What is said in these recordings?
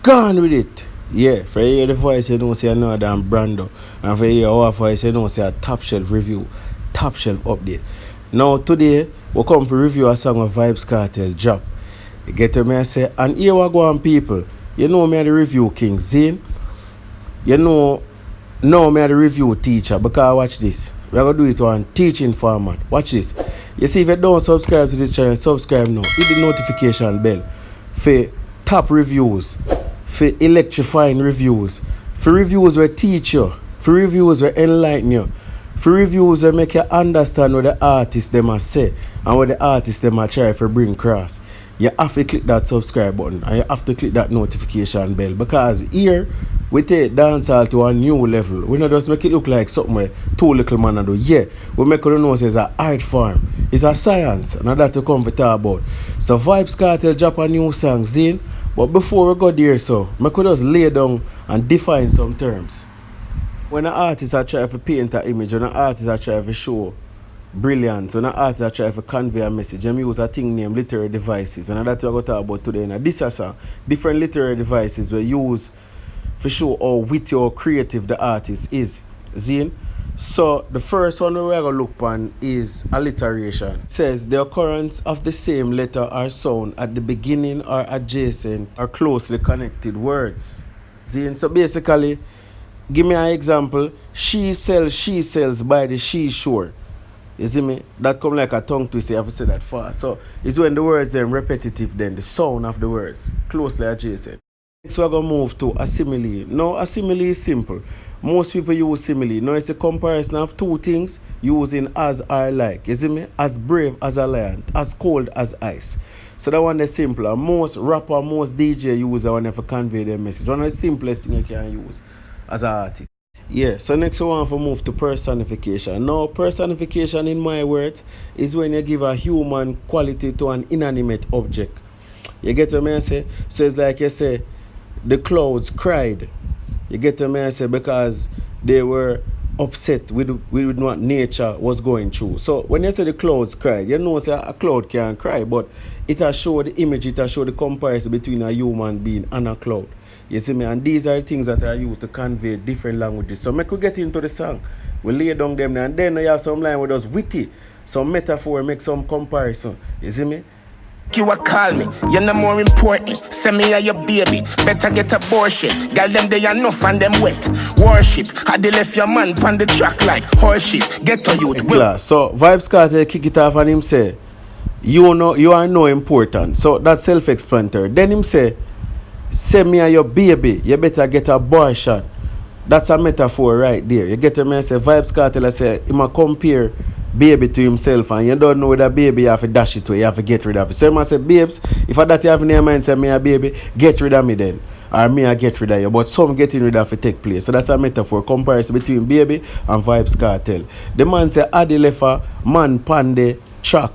Gone with it. Yeah, for you hear the voice, you don't say another than Brando. And for you hear our voice, you don't say a top shelf review, top shelf update. Now today, we come to review a song of Vybz Kartel drop. You get to me and say, and here we go on people. You know me the review king, Zane. You know me the review teacher, because watch this. We're going to do it on teaching format. Watch this. You see, if you don't subscribe to this channel, subscribe now. Hit the notification bell for top reviews, for electrifying reviews, for reviews where teach you, for reviews where enlighten you, for reviews where make you understand what the artist them a say and what the artist them a try for bring across. You have to click that subscribe button and you have to click that notification bell, because here we take dancehall to a new level. We not just make it look like something where two little man do. Yeah, we make it know it's an art form. It's a science, and that to come to talk about. So Vybz Kartel drop a new song, Zane. But before we go there, so I could just lay down and define some terms. When an artist are trying to paint an image, when an artist are trying to show brilliance, when an artist are trying to convey a message, them use a thing named literary devices. And that's what we're going to talk about today. Now, this is different literary devices we use for show how witty or creative the artist is. Zine? So the first one we're going to look on is alliteration. It says the occurrence of the same letter or sound at the beginning or adjacent or closely connected words. Zine? So basically, give me an example. She sells by the seashore. You see me? That come like a tongue twister. You have to say that fast. So it's when the words are repetitive, then the sound of the words closely adjacent. Next we're going to move to a simile. Now a simile is simple. Most people use simile. Now it's a comparison of two things using as or like. You see me? As brave as a lion, as cold as ice. So that one is simple. And most rapper, most DJ use that one to convey their message. One of the simplest thing you can use as an artist. Yeah, so next we want to move to personification. Now, personification in my words is when you give a human quality to an inanimate object. You get what I say? So it's like you say, the clouds cried. You get what I say? Because they were upset with what nature was going through. So when you say the clouds cried, you know say a cloud can't cry, but it has show the image, it has show the comparison between a human being and a cloud. You see me? And these are things that are used to convey different languages. So make we get into the song. We lay down them and then you have some line with us witty, some metaphor, make some comparison. You see me? You a call me, you're no more important. Send me a your baby, better get abortion. Girl them they enough and them wet. Worship, had they left your man on the track like horseshit. Get to you. So Vybz Kartel kick it off and him say, you are no important. So that's self-explanatory. Then him say, send me a your baby, you better get abortion. That's a metaphor right there. You get me? I say Vybz Kartel, I say he might compare baby to himself, and you don't know that baby you have to dash it away, you have to get rid of it. So I say, babes, if I that you have in your mind say me a baby, get rid of me then. Or me I get rid of you. But some getting rid of it take place. So that's a metaphor, comparison between baby and Vybz Kartel. The man say Adi left a man pande track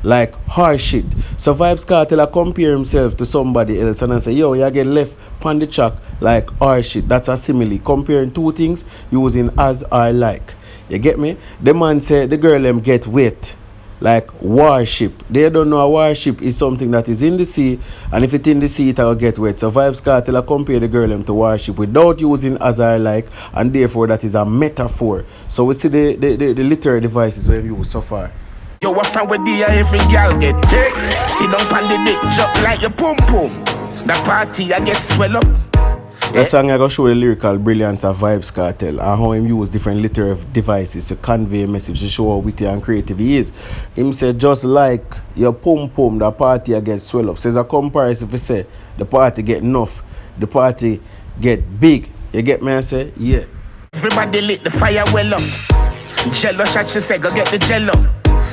like harsh shit. So Vybz Kartel compare himself to somebody else and I say, yo, you get left on the track like harsh shit. That's a simile. Comparing two things using as or like. You get me? The man say the girl them get wet like warship. They don't know a warship is something that is in the sea, and if it's in the sea it will get wet. So Vybz Kartel compare the girl them to warship without using as or like, and therefore that is a metaphor. So we see the literary devices we use so far. Yo, what friend with the every girl get take. Sit down on the dick, jump like your pum pum. The party I get swell up. The song I go show the lyrical brilliance of Vybz Kartel and how him use different literary devices to convey a message to show how witty and creative he is. Him say just like your pum pum, the party I get swell up. So it's a comparison if you say the party get enough, the party get big. You get me I say? Yeah. Everybody lit the fire well up. Jello shot she say go get the jello.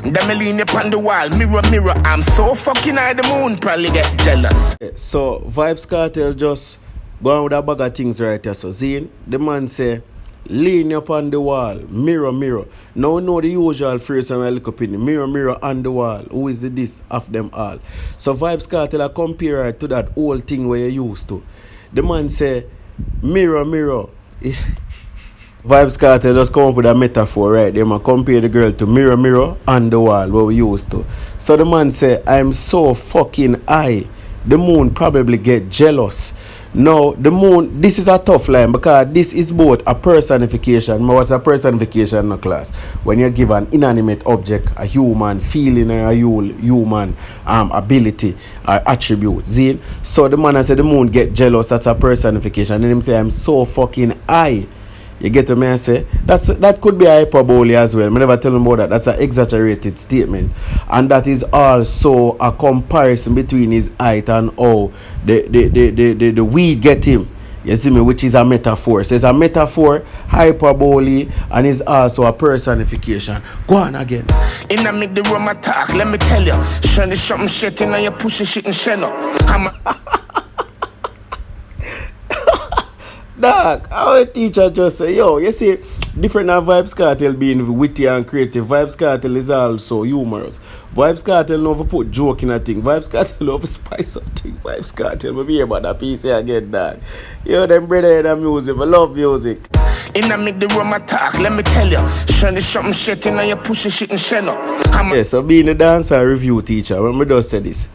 Them lean upon the wall, mirror, mirror. I'm so fucking high the moon, probably get jealous. So Vybz Kartel just go on with a bag of things right here. So Zane, the man say, lean upon the wall, mirror, mirror. Now know the usual phrase when I look up in the mirror, mirror on the wall. Who is the this of them all? So Vybz Kartel compare it to that old thing where you used to. The man say, mirror, mirror. Vybz Kartel just come up with a metaphor right there. Man compare the girl to mirror, mirror on the wall where we used to. So the man say, I'm so fucking high. The moon probably get jealous. Now, the moon, this is a tough line because this is both a personification. What's a personification in the class? When you give an inanimate object, a human feeling, or a human ability, or attribute. See? So the man said the moon get jealous, that's a personification. And him say, I'm so fucking high. You get to me and say that could be hyperbole as well. I never tell them about that. That's an exaggerated statement, and that is also a comparison between his height and how the weed get him. You see me, which is a metaphor. So it's a metaphor, hyperbole, and is also a personification. Go on again. In a make the room attack, let me tell you. Shiny something shit in and you push shit and shell up. Dog, our teacher just say, yo, you see, different than Vybz Kartel being witty and creative. Vybz Kartel is also humorous. Vybz Kartel never put joke in a thing. Vybz Kartel never spice up thing. Vybz Kartel, we be about that piece again, dog. Yo, them brother in the music, I love music. In a make the room attack, let me tell you. Shiny something shit in and you push shit and shell up. Yeah, so being a dancer review teacher, when we just say this,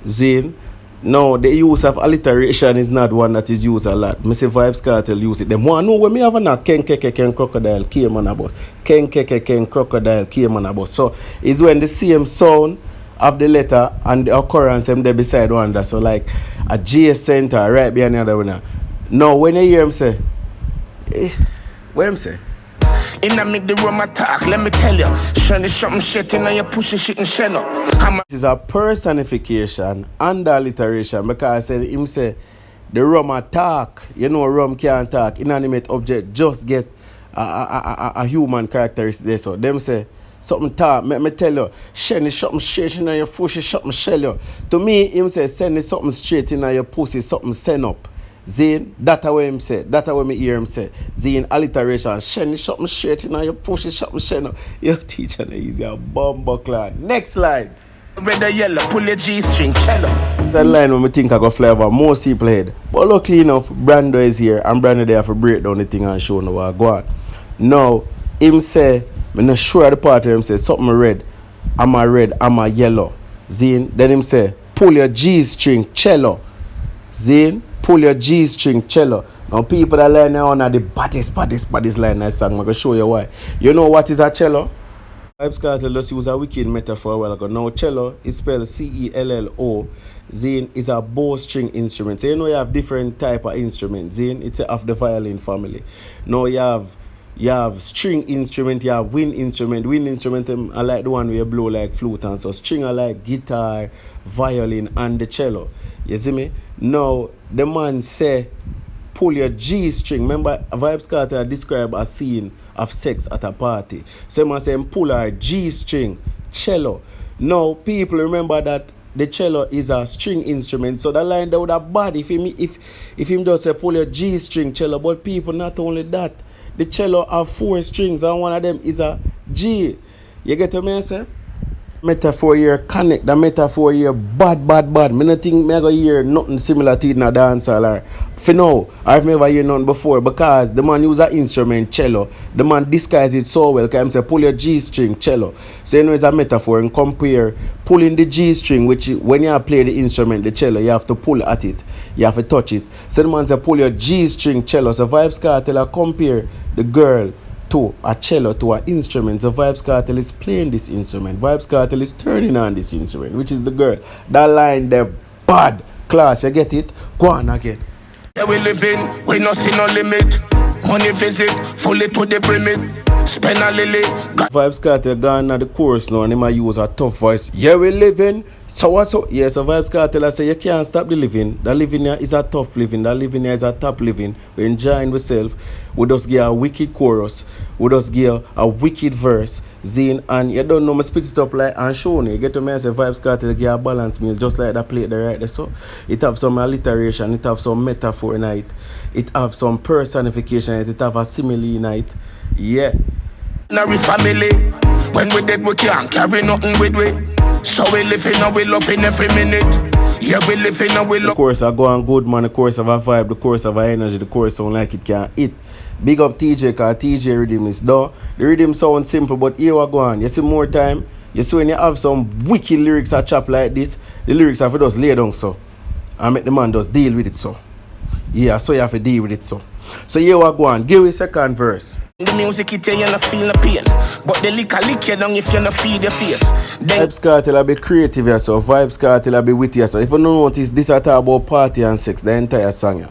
Zane, no, the use of alliteration is not one that is used a lot. Me say Vybz Kartel use it. Them want know when me have a ken crocodile came on a bus. Ken crocodile came on a bus. So it's when the same sound of the letter and the occurrence them there beside one another. So like a J center right behind the other one. Now when you hear him say, what him say? In a make the room attack, let me tell you. Shiny something shit in and you push shit and shell up. This is a personification and alliteration because I said him say the rum attack. You know rum can't talk. Inanimate object just get a human characteristic there. So them say something talk. Me tell you, shiny something straight in and you push something shell you. To me, him say send something straight in and you pussy something send up. Zane, that's what him say. That's what me hear him say. Zane, alliteration. Shen something straight in and you push it something shen up. Your teacher is easy a bomb clan. Next line. Red or yellow, pull your G-string, cello. That line when me think I got flavor, most people head. But luckily enough, Brando is here and Brando there for break down the thing and show no what go on. Now, him say, I'm not sure the part where him say something red, I'm a yellow. Zane, then him say, pull your G-string, cello. Zane, pull your G-string, cello. Now people that line now are the baddest line I sang. I'm going to show you why. You know what is a cello? Vybz Kartel just use a wicked metaphor a while ago. Now cello is spelled C-E-L-L-O. Zane is a bowstring instrument. So you know you have different type of instruments. Zane, it's of the violin family. Now you have string instrument, you have wind instrument. Wind instrument I like the one where you blow like flute and so. String I like guitar, violin and the cello. You see me? Now the man say pull your G string. Remember Vybz Kartel describe a scene of sex at a party. So man say pull her G string, cello. Now people remember that the cello is a string instrument. So the line that would have bad if him just say pull your G string cello. But people not only that, the cello have 4 strings and one of them is a G. You get what I say? Metaphor here connect, the metaphor here bad. Me not think me go hear nothing similar to it in a dancehall or for now, I've never heard none before because the man use an instrument, cello. The man disguise it so well because he say pull your G string, cello. So you know it's a metaphor and compare pulling the G string, which when you play the instrument, the cello, you have to pull at it. You have to touch it. So the man say pull your G string, cello. So Vybz Kartel compare the girl to a cello, to an instrument. So Vybz Kartel is playing this instrument. Vybz Kartel is turning on this instrument, which is the girl. That line, the bad class, you get it? Go on again. Yeah, we live in, we no see no limit. Money visit, fully to the brim. Spend a lily. Vybz Kartel gone at the chorus now and he might use a tough voice. Yeah, we live in. So what's up? Yeah, so Vybz Kartel I say you can't stop the living. The living here is a tough living. The living here is a top living. We're enjoying ourselves. We just give a wicked chorus. We just give a wicked verse. Zine, and you don't know me split it up like and show you. Get to me and say Vybz Kartel give a balance meal just like that plate there right there. So it have some alliteration, it have some metaphor in it. It have some personification in it. It have a simile in it. Yeah. Every family. When we dead we can't carry nothing with we. So we living and we loving every minute. Yeah, we living and we love. The chorus I go on good man, the chorus of a vibe, the chorus of a energy, the chorus sound like it can hit. Big up TJ cause TJ rhythm is done. The rhythm sound simple but here we go on. You see more time, you see when you have some wicked lyrics that chop like this, the lyrics have to just lay down so. And make the man just deal with it so. Yeah, so you have to deal with it so. So here we go on. Give me second verse. The music it you not feel no pain, but the liquor lick you down if you not feed your face. Then Vybz Kartel will be creative here, so Vybz Kartel will be witty here, so if you don't notice, this is talk about party and sex, the entire song. Yeah.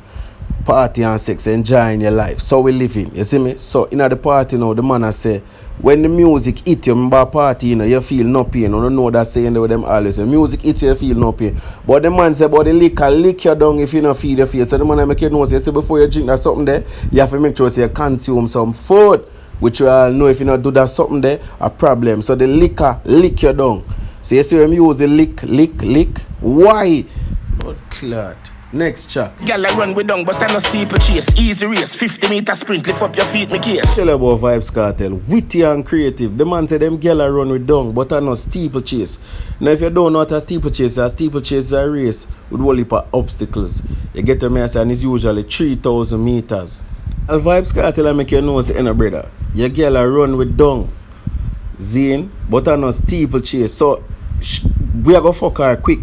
Party and sex, enjoying your life. So we living, you see me? So in the party now, the man I say, when the music hit you, remember party, you feel no pain. You don't know that saying with them always. The music hit you feel no pain. But the man say, but the liquor lick you down if you don't feed your face. So the man I make you know, say before you drink that something there, you have to make sure you consume some food. Which you all know if you not do that something there, a problem. So the liquor lick you down. So you see when you use the lick. Why? Lord clot. Next track. Girl I run with down, but I no steeple chase. Easy race, 50-meter sprint, lift up your feet, me case. Tell about Vybz Kartel, witty and creative. The man say them girl run with dung, but I no steeple chase. Now if you don't know what a steeple chase is a race with whole heap of obstacles. You get to me and it's usually 3,000 meters. And Vybz Kartel I make you know say brother. Your girl run with dung. Zine, but I no steeple chase. So we are gonna fuck her quick.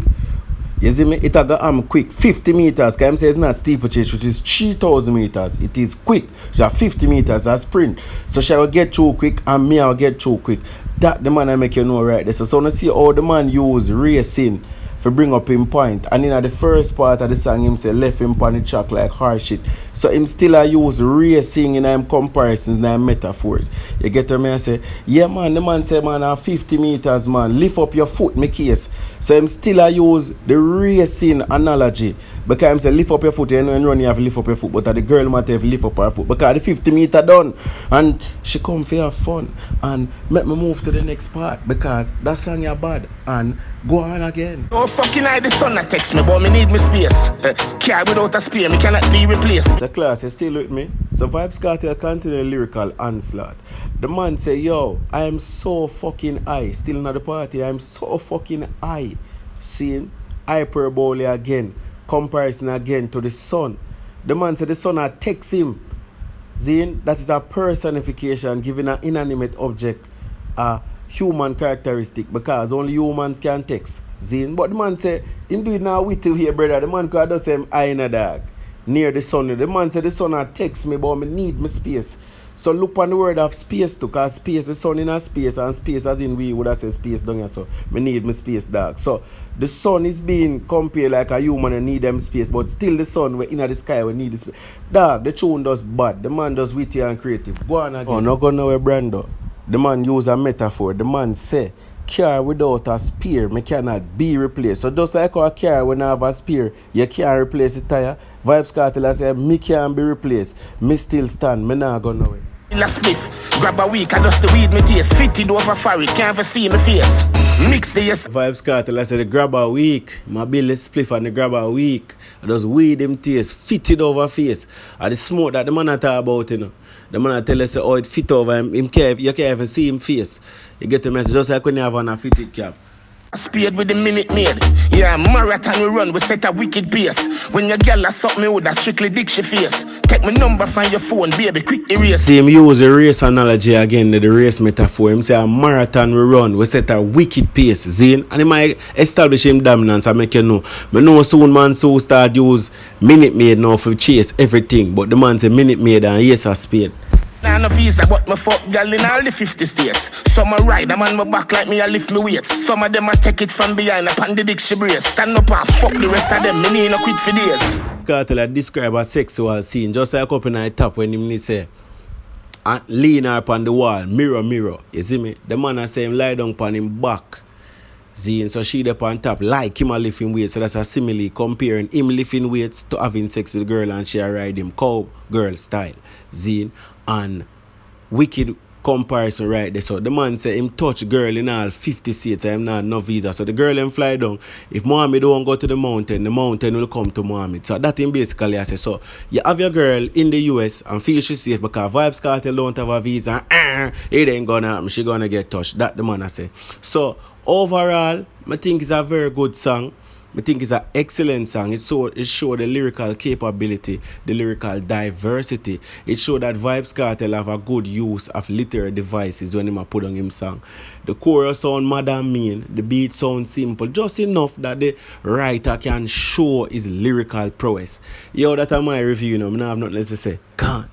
You see me? It a go quick. 50 meters. Because I'm saying it's not steeplechase, which is 3,000 meters. It is quick. She have 50 meters as sprint. So she will get through quick and me will get through quick. That the man I make you know right there. So when see how the man use racing for bring up him point. And in the first part of the song, him say left him on the track like hard shit. So him still a use racing in him comparisons, in him metaphors. You get to me and say, yeah man, the man say man 50 meters man, lift up your foot, me case. So him still a use the racing analogy. Because him say lift up your foot, you know when run you have to lift up your foot. But the girl might have to lift up her foot. Because the 50 meter done. And she come for have fun. And make me move to the next part. Because that song is bad. And go on again. Oh fucking I the son that text me, but me need me space. Car without a spare, me cannot be replaced. The class, you still with me? So Vybz Kartel continue lyrical onslaught. The man say, yo, I am so fucking high. Still not the party, I am so fucking high. Seeing hyperbole again. Comparison again to the sun. The man said the sun had text him. Zine, that is a personification giving an inanimate object a human characteristic because only humans can text. Zine, but the man said, him do it now with you here, brother. The man could have say I in a dog near the sun. The man said the sun had text me, but I need my space. So look on the word of space too, because space, the sun in a space, and space as in we would have said space down here, so I need my space, dog. So the sun is being compared like a human and need them space, but still the sun, we're in the sky, we need the space. Dog, the tune does bad, the man does witty and creative. Go on again. Oh, not gonna know a Brando. The man use a metaphor. The man say, car without a spare, me cannot be replaced. So just like a car when I have a spare, you can't replace the tire. Vybz Kartel say, me can't be replaced. Me still stand, me not gonna know it. La spliff, grab a week, I dust the weed me taste. Fitted over for it, can't ever see me face. Mix the yes. Vybz Kartel, I said the grab a week. My bill is spliff and the grab a week. I just weed him taste, fitted over face. And the smoke that the man I talk about, you know. The man I tell us how it fit over him, you can't even see him face. You get the message just like when you have on a fitted cap. Speed with the minute made. Yeah, marathon we run, we set a wicked pace. When your girl a suck me with a strictly dick she face. Take my number from your phone, baby, quick erase. See him use the race analogy again, the race metaphor. Him say a marathon we run, we set a wicked pace. Zine, and he might establish him dominance and make you know. But know soon man so start use minute made now for chase everything. But the man say minute made and yes a speed. Nah no visa, but my fuck girl in all the 50 states. Some a ride, I'm on my back like me, I lift me weights. Some of them a take it from behind, upon the dick she brace. Stand up and fuck the rest of them, me need no quit for days. Kartel describe a sexual scene, just like up in the top when him say, lean up on the wall, mirror, mirror. You see me? The man I say him lie down on him back. Zine, so she up on top, like him a lifting weights. So that's a simile comparing him lifting weights to having sex with the girl and she a ride him cow girl style. Zine. And wicked comparison right there. So the man say him touch girl in all 50 states and him not no visa. So the girl him fly down. If Mohammed don't go to the mountain will come to Mohammed. So that him basically I say. So you have your girl in the US and feel she safe because Vybz Kartel don't have a visa. It ain't gonna happen. She gonna get touched. That the man I say. So overall, I think it's a very good song. I think it's an excellent song. It showed the lyrical capability, the lyrical diversity. It showed that Vybz Kartel have a good use of literary devices when he put on him song. The chorus sound mad and mean, the beat sound simple, just enough that the writer can show his lyrical prowess. Yo, that's my review, I have nothing else to say. Can't.